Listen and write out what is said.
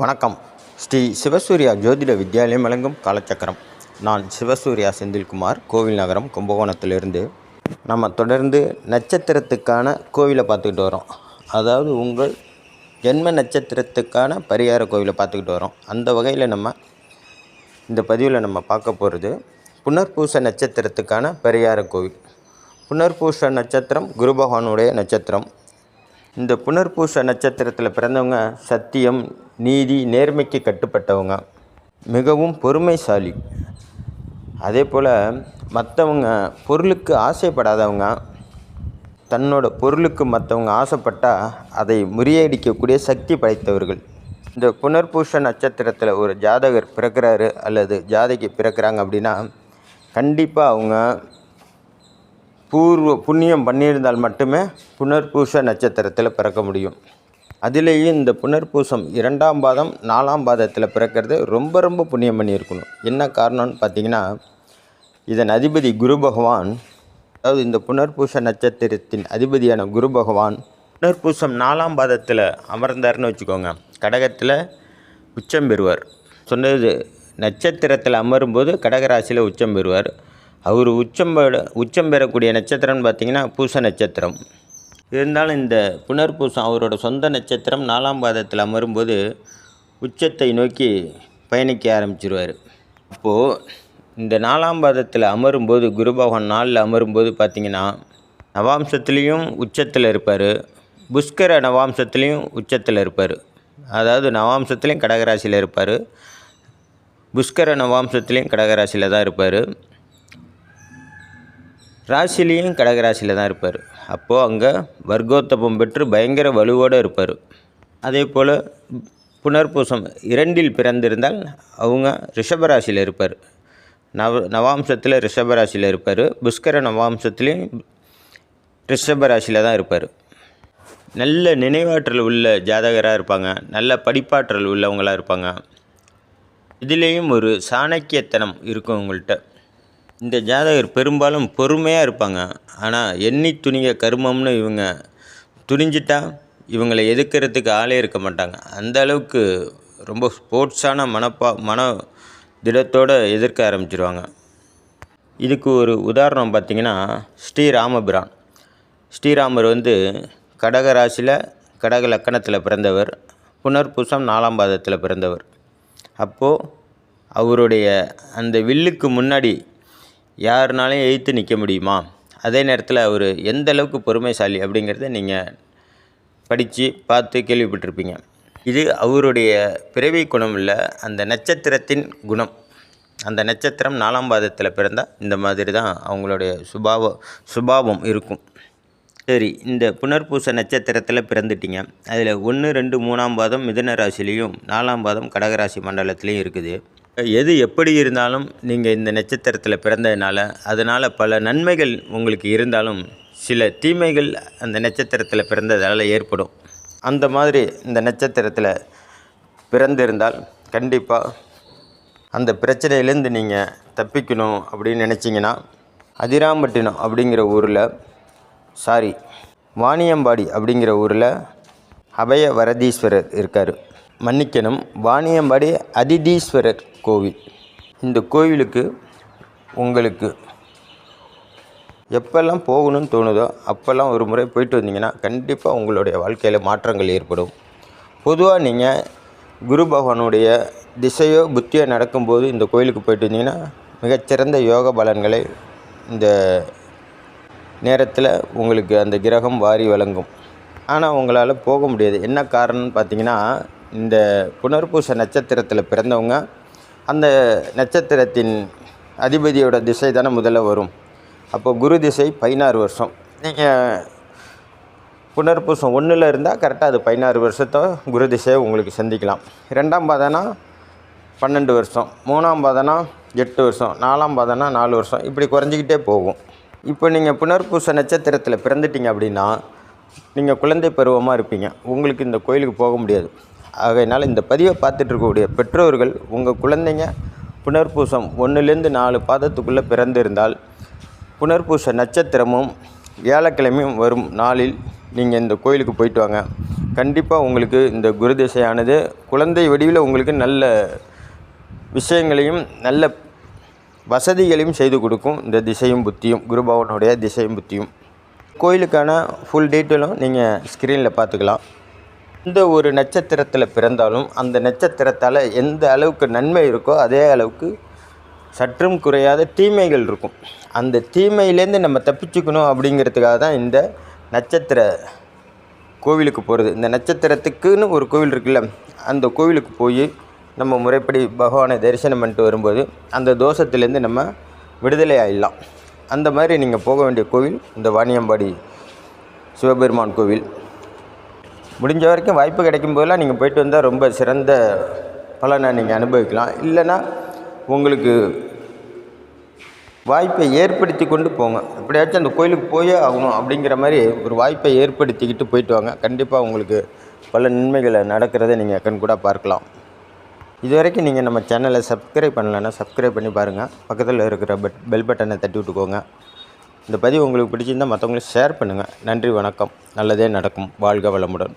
வணக்கம். ஸ்ரீ சிவசூர்யா ஜோதிட வித்யாலயம் வழங்கும் காலச்சக்கரம். நான் சிவசூர்யா செந்தில்குமார், கோவில் நகரம், கும்பகோணத்திலிருந்து. நம்ம தொடர்ந்து நட்சத்திரத்துக்கான கோவிலை பார்த்துக்கிட்டு வரோம். அதாவது உங்கள் ஜென்ம நட்சத்திரத்துக்கான பரிகார கோவிலை பார்த்துக்கிட்டு வரோம். அந்த வகையில் நம்ம இந்த பதிவில் நம்ம பார்க்க போகிறது புனர்பூச நட்சத்திரத்துக்கான பரிகார கோவில். புனர்பூச நட்சத்திரம் குரு பகவானுடைய நட்சத்திரம். இந்த புனர்பூச நட்சத்திரத்தில் பிறந்தவங்க சத்தியம், நீதி, நேர்மைக்கு கட்டுப்பட்டவங்க, மிகவும் பொறுமைசாலி. அதே போல் மற்றவங்க பொருளுக்கு ஆசைப்படாதவங்க, தன்னோட பொருளுக்கு மற்றவங்க ஆசைப்பட்டால் அதை முறியடிக்கக்கூடிய சக்தி படைத்தவர்கள். இந்த புனர்பூச நட்சத்திரத்தில் ஒரு ஜாதகர் பிறக்கிறாரு அல்லது ஜாதகி பிறக்கிறாங்க அப்படின்னா கண்டிப்பாக அவங்க புண்ணியம் பண்ணியிருந்தால் மட்டுமே புனர்பூச நட்சத்திரத்தில் பிறக்க முடியும். அதிலேயும் இந்த புனர்பூசம் 2ஆம் பாதம் 4ஆம் பாதத்தில் பிறக்கிறது ரொம்ப ரொம்ப புண்ணியம் பண்ணியிருக்கணும். என்ன காரணம்னு பார்த்திங்கன்னா, இதன் அதிபதி குரு பகவான், அதாவது இந்த புனர்பூச நட்சத்திரத்தின் அதிபதியான குரு பகவான் புனர்பூசம் 4ஆம் பாதத்தில் அமர்ந்தார்னு வச்சுக்கோங்க, கடகத்தில் உச்சம் பெறுவார். சொன்னது நட்சத்திரத்தில் அமரும்போது கடகராசியில் உச்சம் பெறுவார். அவர் உச்சம் பெறக்கூடிய நட்சத்திரம்னு பார்த்திங்கன்னா பூச நட்சத்திரம். இருந்தாலும் இந்த புனர்பூசம் அவரோட சொந்த நட்சத்திரம் 4ஆம் பாதத்தில் அமரும்போது உச்சத்தை நோக்கி பயணிக்க ஆரம்பிச்சிருவார். அப்போது இந்த 4ஆம் பாதத்தில் அமரும்போது குரு பகவான் 4ல் அமரும்போது பார்த்திங்கன்னா நவாம்சத்துலேயும் உச்சத்தில் இருப்பார், புஷ்கர நவாம்சத்துலேயும் உச்சத்தில் இருப்பார். அதாவது நவாம்சத்துலேயும் கடகராசியில் இருப்பார், புஷ்கர நவாம்சத்துலேயும் கடகராசியில் தான் இருப்பார், ராசிலேயும் கடகராசியில் தான் இருப்பார். அப்போது அங்கே வர்க்கோத்தபம் பெற்று பயங்கர வலுவோடு இருப்பார். அதே போல் புனர்பூசம் 2ல் பிறந்திருந்தால் அவங்க ரிஷபராசியில் இருப்பார். நவாம்சத்தில் ரிஷபராசியில் இருப்பார், புஷ்கர நவாம்சத்துலேயும் ரிஷபராசியில் தான் இருப்பார். நல்ல நினைவாற்றல் உள்ள ஜாதகராக இருப்பாங்க, நல்ல படிப்பாற்றல் உள்ளவங்களாக இருப்பாங்க. இதிலேயும் ஒரு சாணக்கியத்தனம் இருக்கும் உங்கள்கிட்ட. இந்த ஜாதகர் பெரும்பாலும் பொறுமையாக இருப்பாங்க. ஆனால் எண்ணி துணிக கர்மம்னு இவங்க துணிஞ்சிட்டா இவங்களை எதிர்க்கிறதுக்கு ஆளே இருக்க மாட்டாங்க. அந்த அளவுக்கு ரொம்ப ஸ்போர்ட்ஸான மன திடத்தோடு எதிர்க்க ஆரம்பிச்சிருவாங்க. இதுக்கு ஒரு உதாரணம் பார்த்திங்கன்னா ஸ்ரீராமபிரான். ஸ்ரீராமர் கடகராசியில் கடக லக்கணத்தில் பிறந்தவர், புனர்பூசம் 4ஆம் பாதத்தில் பிறந்தவர். அப்போது அவருடைய அந்த வில்லுக்கு முன்னாடி யாருனாலையும் எதிர்த்து நிற்க முடியுமா? அதே நேரத்தில் அவர் எந்த அளவுக்கு பொறுமைசாலி அப்படிங்கிறத நீங்கள் படித்து பார்த்து கேள்விப்பட்டிருப்பீங்க. இது அவருடைய பிறவி குணம் இல்லை, அந்த நட்சத்திரத்தின் குணம். அந்த நட்சத்திரம் 4ஆம் பாதத்தில் பிறந்தால் இந்த மாதிரி தான் அவங்களுடைய சுபாவம் இருக்கும். சரி, இந்த புனர்பூச நட்சத்திரத்தில் பிறந்துட்டீங்க. அதில் 1, 2, 3ஆம் பாதம் மிதுன ராசிலையும் 4ஆம் பாதம் கடகராசி மண்டலத்திலையும் இருக்குது. எது எப்படி இருந்தாலும் நீங்கள் இந்த நட்சத்திரத்தில் பிறந்ததுனால அதனால் பல நன்மைகள் உங்களுக்கு இருந்தாலும் சில தீமைகள் அந்த நட்சத்திரத்தில் பிறந்ததால் ஏற்படும். அந்த மாதிரி இந்த நட்சத்திரத்தில் பிறந்திருந்தால் கண்டிப்பாக அந்த பிரச்சனையிலேருந்து நீங்கள் தப்பிக்கணும் அப்படின்னு நினச்சிங்கன்னா அதிராம்பட்டினம் அப்படிங்கிற ஊரில் வாணியம்பாடி அப்படிங்கிற ஊரில் அபய வரதீஸ்வரர் இருக்கார். மன்னிக்கணும், வாணியம்பாடி அதிதீஸ்வரர் கோவில். இந்த கோவிலுக்கு உங்களுக்கு எப்பெல்லாம் போகணும்னு தோணுதோ அப்போல்லாம் ஒரு முறை போயிட்டு வந்தீங்கன்னா கண்டிப்பாக உங்களுடைய வாழ்க்கையில் மாற்றங்கள் ஏற்படும். பொதுவாக நீங்கள் குரு பகவானுடைய திசையோ புத்தியோ நடக்கும்போது இந்த கோவிலுக்கு போயிட்டு வந்தீங்கன்னா மிகச்சிறந்த யோக பலன்களை இந்த நேரத்தில் உங்களுக்கு அந்த கிரகம் வாரி வழங்கும். ஆனால் உங்களால் போக முடியாது. என்ன காரணம்னு பார்த்தீங்கன்னா, இந்த புனர்பூச நட்சத்திரத்தில் பிறந்தவங்க அந்த நட்சத்திரத்தின் அதிபதியோட திசை தானே முதல்ல வரும். அப்போ குரு திசை 16 வருஷம். நீங்கள் புனர்பூசம் 1ல் இருந்தால் கரெக்டாக அது 16 வருஷத்தை குரு திசையை உங்களுக்கு சந்திக்கலாம். 2ஆம் பாதம்னா 12 வருஷம், 3ஆம் பாதம்னா 8 வருஷம், 4ஆம் பாதம்னா 4 வருஷம், இப்படி குறைஞ்சிக்கிட்டே போகும். இப்போ நீங்கள் புனர்பூச நட்சத்திரத்தில் பிறந்துட்டீங்க அப்படின்னா நீங்கள் குழந்தை பருவமாக இருப்பீங்க. உங்களுக்கு இந்த கோயிலுக்கு போக முடியாது. ஆகையினால் இந்த பதிவை பார்த்துட்டு இருக்கக்கூடிய பெற்றோர்கள் உங்கள் குழந்தைங்க புனர்பூசம் 1லேருந்து 4 பாதத்துக்குள்ளே பிறந்திருந்தால் புனர்பூச நட்சத்திரமும் வியாழக்கிழமையும் வரும் நாளில் நீங்கள் இந்த கோயிலுக்கு போயிட்டு வாங்க. கண்டிப்பாக உங்களுக்கு இந்த குரு திசையானது குழந்தை வடிவில் உங்களுக்கு நல்ல விஷயங்களையும் நல்ல வசதிகளையும் செய்து கொடுக்கும். இந்த திசையும் புத்தியும், குரு பகவானுடைய திசையும் புத்தியும். கோயிலுக்கான ஃபுல் டீட்டெயிலும் நீங்கள் ஸ்க்ரீனில் பார்த்துக்கலாம். எந்த ஒரு நட்சத்திரத்தில் பிறந்தாலும் அந்த நட்சத்திரத்தால் எந்த அளவுக்கு நன்மை இருக்கோ அதே அளவுக்கு சற்றும் குறையாத தீமைகள் இருக்கும். அந்த தீமையிலேருந்து நம்ம தப்பிச்சுக்கணும் அப்படிங்கிறதுக்காக தான் இந்த நட்சத்திர கோவிலுக்கு போகிறது. இந்த நட்சத்திரத்துக்குன்னு ஒரு கோவில் இருக்குல்ல, அந்த கோவிலுக்கு போய் நம்ம முறைப்படி பகவானை தரிசனம் பண்ணிட்டு வரும்போது அந்த தோஷத்துலேருந்து நம்ம விடுதலை ஆகிடலாம். அந்த மாதிரி நீங்கள் போக வேண்டிய கோவில் இந்த வாணியம்பாடி சிவபெருமான் கோவில். முடிஞ்ச வரைக்கும் வாய்ப்பு கிடைக்கும் போதெல்லாம் நீங்கள் போயிட்டு வந்தால் ரொம்ப சிறந்த பலனை நீங்கள் அனுபவிக்கலாம். இல்லைன்னா உங்களுக்கு வாய்ப்பை ஏற்படுத்தி கொண்டு போங்க. எப்படியாச்சும் அந்த கோயிலுக்கு போயே ஆகணும் அப்படிங்கிற மாதிரி ஒரு வாய்ப்பை ஏற்படுத்திக்கிட்டு போயிட்டு வாங்க. கண்டிப்பாக உங்களுக்கு பல நன்மைகளை நடக்கிறத நீங்கள் கண்கூட பார்க்கலாம். இது வரைக்கும் நீங்கள் நம்ம சேனலை சப்ஸ்கிரைப் பண்ணலைன்னா சப்ஸ்கிரைப் பண்ணி பாருங்கள். பக்கத்தில் இருக்கிற பெல் பட்டனை தட்டி விட்டுக்கோங்க. இந்த பதிவு உங்களுக்கு பிடிச்சிருந்தால் மற்றவங்களுக்கு ஷேர் பண்ணுங்கள். நன்றி, வணக்கம். நல்லதே நடக்கும். வாழ்க வளமுடன்.